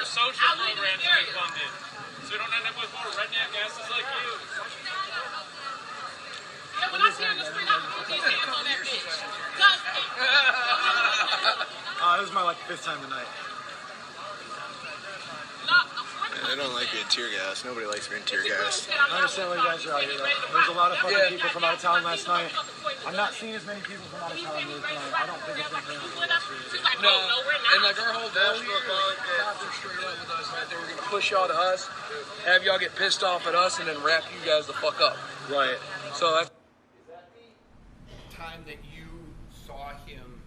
for social programs to be funded, so we don't end up with more redneck asses like you. Yeah, when I see her in the street, I'm gonna put these hands on that bitch. This is my fifth time tonight. They don't like being tear gassed. Nobody likes being tear gassed. I understand why you guys are out here, though. There's a lot of fucking people from out of town last night. I'm not seeing as many people from out of town here tonight. I don't think it's been crazy. No, and our whole goal here was cops are straight up with us, right? They were going to push y'all to us, have y'all get pissed off at us, and then wrap you guys the fuck up. Right. So that's... Is that the time that you saw him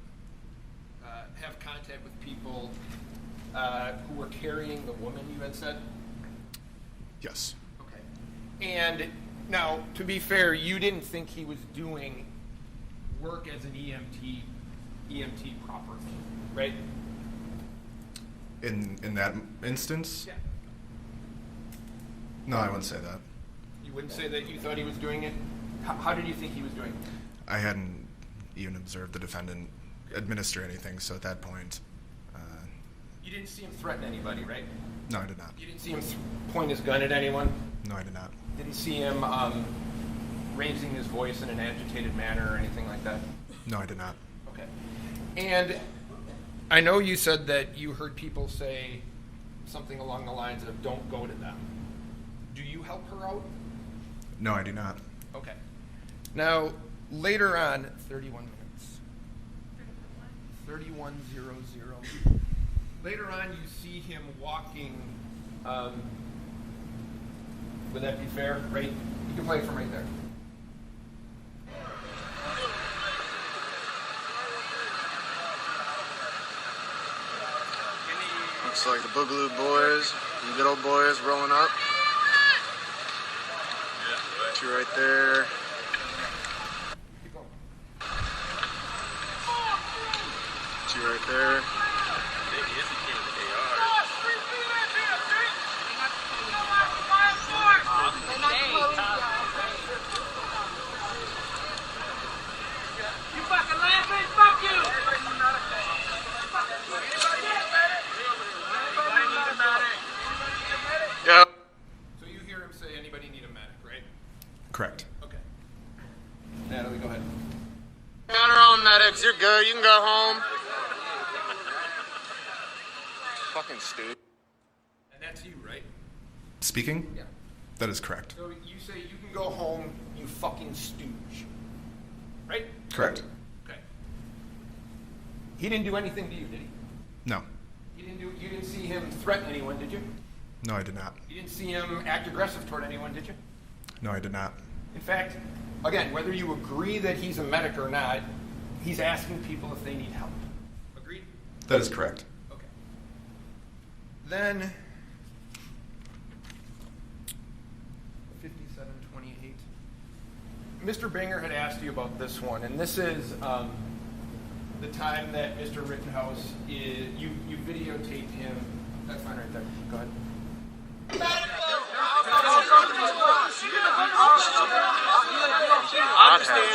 have contact with people who were carrying the woman, you had said? Yes. Okay. And now, to be fair, you didn't think he was doing work as an EMT properly, right? In that instance? Yeah. No, I wouldn't say that. You wouldn't say that you thought he was doing it? How did you think he was doing it? I hadn't even observed the defendant administer anything, so at that point... You didn't see him threaten anybody, right? No, I did not. You didn't see him point his gun at anyone? No, I did not. Didn't see him raising his voice in an agitated manner or anything like that? No, I did not. Okay. And I know you said that you heard people say something along the lines of, don't go to them. Do you help her out? No, I do not. Okay. Now, later on, 31 minutes. 31:00. Later on, you see him walking. Would that be fair? Right? You can play it from right there. Looks like the Boogaloo Boys, the good old boys rolling up. Two right there. Keep going. Two right there. Yep. So you hear him say, anybody need a medic, right? Correct. Okay. Natalie, go ahead. Got our own medics. You're good. You can go home. Fucking stupid. And that's you, right? Speaking? Yeah. That is correct. So you say you can go home, you fucking stooge. Right? Correct. Okay. He didn't do anything to you, did he? No. You didn't see him threaten anyone, did you? No, I did not. You didn't see him act aggressive toward anyone, did you? No, I did not. In fact, again, whether you agree that he's a medic or not, he's asking people if they need help. Agreed? That is correct. Okay. Then, 57:28. Mr. Banger had asked you about this one, and this is the time that Mr. Rittenhouse you videotaped him. That's fine right there. Go ahead. I understand.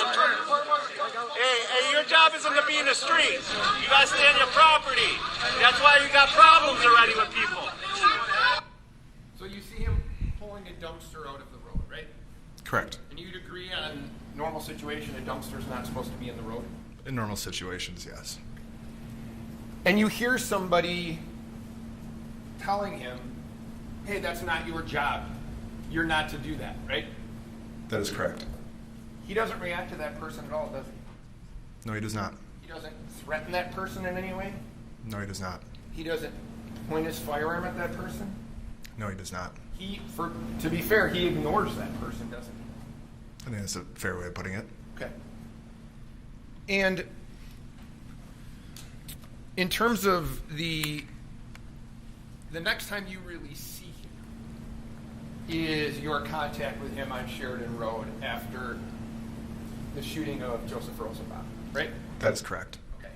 Hey, your job isn't to be in the streets. You gotta stay on your property. That's why you got problems already with people. So you see him pulling a dumpster out of the road, right? Correct. And you'd agree on normal situation, a dumpster's not supposed to be in the road? In normal situations, yes. And you hear somebody telling him, hey, that's not your job. You're not to do that, right? That is correct. He doesn't react to that person at all, does he? No, he does not. He doesn't threaten that person in any way? No, he does not. He doesn't point his firearm at that person? No, he does not. To be fair, he ignores that person, doesn't he? I think that's a fair way of putting it. Okay. And in terms of the next time you really see him is your contact with him on Sheridan Road after the shooting of Joseph Rosenbaum, right? That is correct. Okay.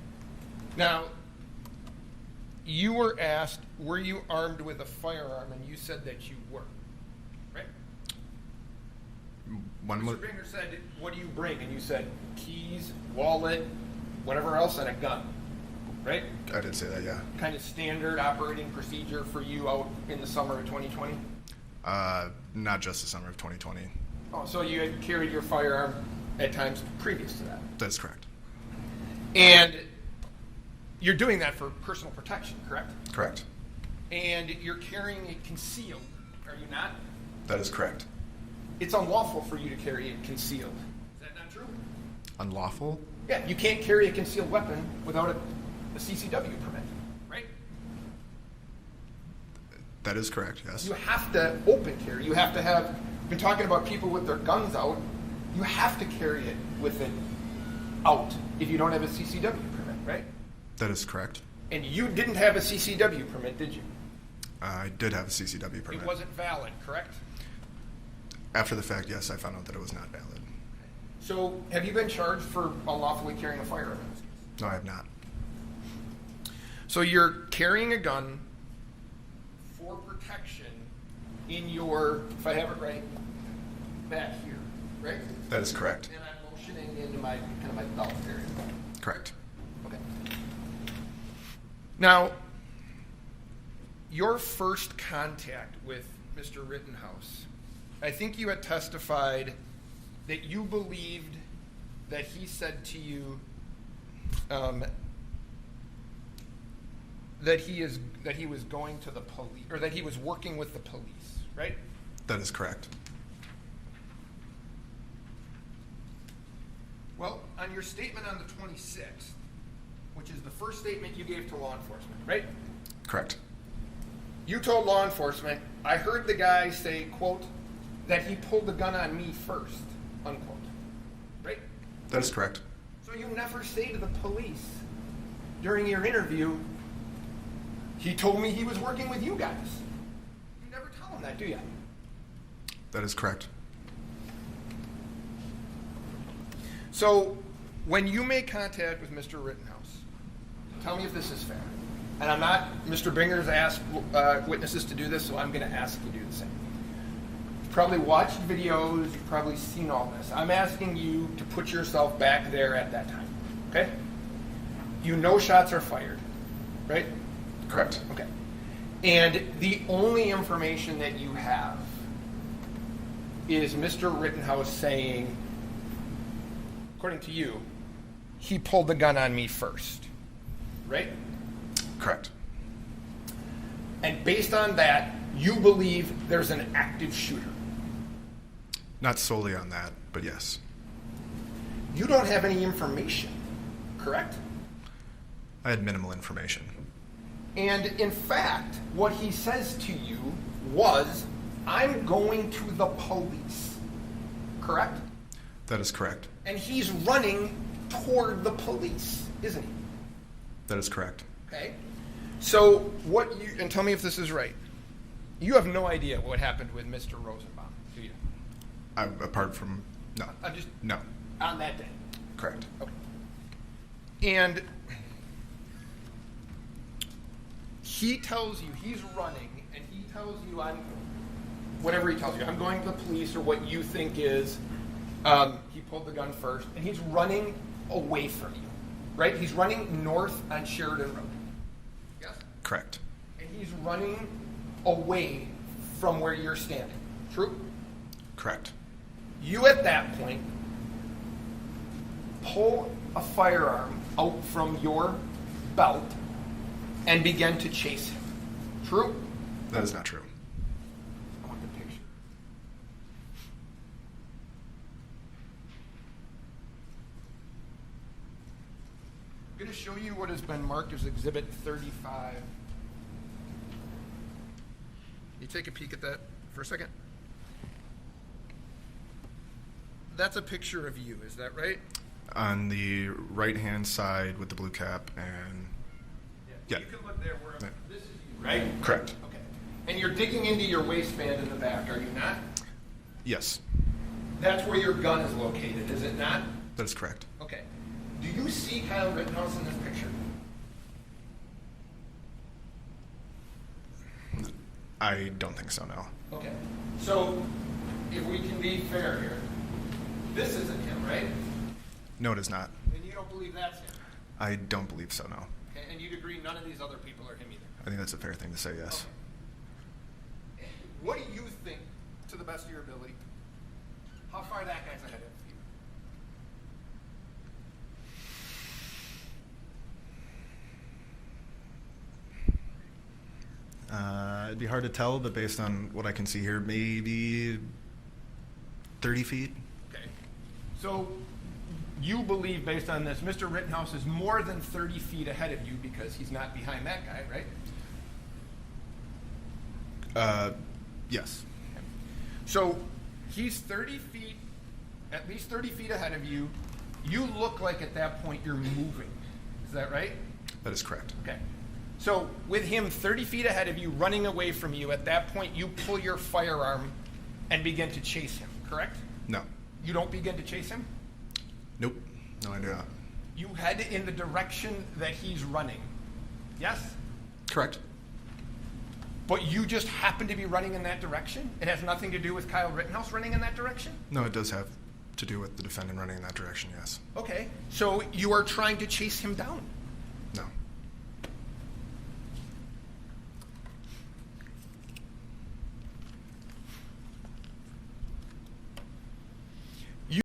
Now, you were asked, were you armed with a firearm? And you said that you were, right? Mr. Binger said, what do you bring? And you said, keys, wallet, whatever else, and a gun. right? I did say that, yeah. Kind of standard operating procedure for you out in the summer of 2020? Not just the summer of 2020. Oh, so you had carried your firearm at times previous to that? That's correct. And you're doing that for personal protection, correct? Correct. And you're carrying it concealed, are you not? That is correct. It's unlawful for you to carry it concealed. Is that not true? Unlawful? Yeah, you can't carry a concealed weapon without a CCW permit, right? That is correct, yes. You have to open carry. You have to have, been talking about people with their guns out, you have to carry it with it out if you don't have a CCW permit, right? That is correct. And you didn't have a CCW permit, did you? I did have a CCW permit. It wasn't valid, correct? After the fact, yes, I found out that it was not valid. So have you been charged for unlawfully carrying a firearm? No, I have not. So you're carrying a gun for protection in your, if I have it right, back here, right? That is correct. And I'm motioning into my kind of my belt area. Correct. Okay. Now, your first contact with Mr. Rittenhouse, I think you had testified that you believed that he said to you that he was going to the police, or that he was working with the police, right? That is correct. Well, on your statement on the 26th, which is the first statement you gave to law enforcement, right? Correct. You told law enforcement, I heard the guy say, quote, that he pulled the gun on me first, unquote, right? That is correct. So you never say to the police during your interview, he told me he was working with you guys. You never tell them that, do you? That is correct. So when you make contact with Mr. Rittenhouse, tell me if this is fair. And I'm not, Mr. Binger's asked witnesses to do this, so I'm going to ask you to do the same. You've probably watched videos, you've probably seen all this. I'm asking you to put yourself back there at that time, okay? You know shots are fired, right? Correct. Okay. And the only information that you have is Mr. Rittenhouse saying, according to you, he pulled the gun on me first, right? Correct. And based on that, you believe there's an active shooter. Not solely on that, but yes. You don't have any information, correct? I had minimal information. And in fact, what he says to you was, I'm going to the police, correct? That is correct. And he's running toward the police, isn't he? That is correct. Okay. So what you, and tell me if this is right, you have no idea what happened with Mr. Rosenbaum, do you? Apart from, no. No. On that day. Correct. Okay. And he tells you he's running, and he tells you, whatever he tells you, I'm going to the police, or what you think is, he pulled the gun first, and he's running away from you, right? He's running north on Sheridan Road. Yes? Correct. And he's running away from where you're standing. True? Correct. You, at that point, pull a firearm out from your belt and begin to chase him. True? That is not true. I want the picture. I'm going to show you what has been marked as Exhibit 35. You take a peek at that for a second. That's a picture of you, is that right? On the right-hand side with the blue cap and... Yeah. You can look there where this is you, right? Correct. Okay. And you're digging into your waistband in the back, are you not? Yes. That's where your gun is located, is it not? That is correct. Okay. Do you see Kyle Rittenhouse in this picture? I don't think so, no. Okay. So, if we can be fair here, this isn't him, right? No, it is not. And you don't believe that's him? I don't believe so, no. Okay, and you'd agree none of these other people are him either? I think that's a fair thing to say, yes. Okay. What do you think, to the best of your ability, how far that guy's ahead of you? It'd be hard to tell, but based on what I can see here, maybe 30 feet. Okay. So you believe, based on this, Mr. Rittenhouse is more than 30 feet ahead of you because he's not behind that guy, right? Yes. Okay. So he's 30 feet, at least 30 feet ahead of you. You look like at that point you're moving. Is that right? That is correct. Okay. So with him 30 feet ahead of you, running away from you, at that point you pull your firearm and begin to chase him, correct? No. You don't begin to chase him? Nope. No, I do not. You head in the direction that he's running. Yes? Correct. But you just happen to be running in that direction? It has nothing to do with Kyle Rittenhouse running in that direction? No, it does have to do with the defendant running in that direction, yes. Okay. So you are trying to chase him down?